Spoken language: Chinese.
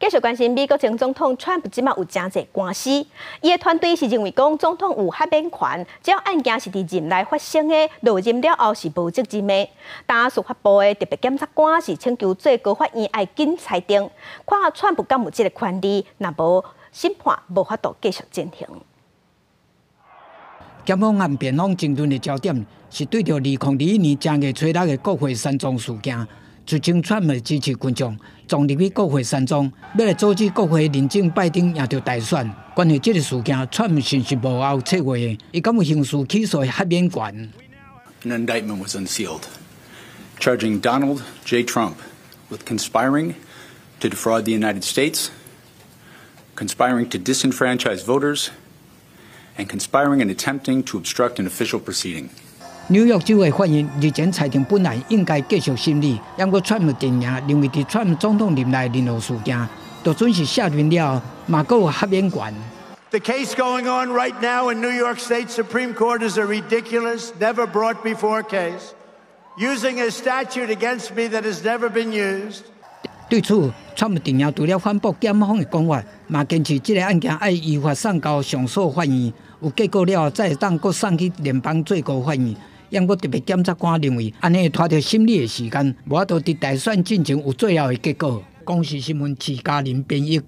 继续关心美国前总统川普即马有真侪官司，伊的团队是认为讲总统有豁免权，只要案件是伫任内发生的，落任了后是无责任的。但司法部的特别检察官是请求最高法院要紧裁定，看下川普敢有这个权利，若无审判无法度继续进行。检方案辩方争论的焦点是对着2021年10月初6的国会山庄事件。 就称川普支持群众撞入去国会山庄，要来阻止国会认证拜登赢得大选。关于这个事件，川普是无后撤回的，伊敢有刑事起诉的豁免权。An indictment was unsealed, charging Donald J. Trump with conspiring to defraud the United States, conspiring to disenfranchise voters, and conspiring and attempting to obstruct an official proceeding. 纽约州的法院日前裁定本来应该继续审理，不过川普定赢，认为伫川普总统任内任何事件，就准是下令了，嘛阁有豁免权。The case going on right now in New York State Supreme Court is a ridiculous, never brought before case, using a statute against me that has never been used. 对此，川普定赢除了反驳检方的讲法，嘛坚持这个案件要依法送到上诉法院，有结果了再当阁送去联邦最高法院。 因我特别检察官认为，安尼会拖着审理的时间，无法度伫大选进程有最后的结果。公视新闻徐嘉玲编译。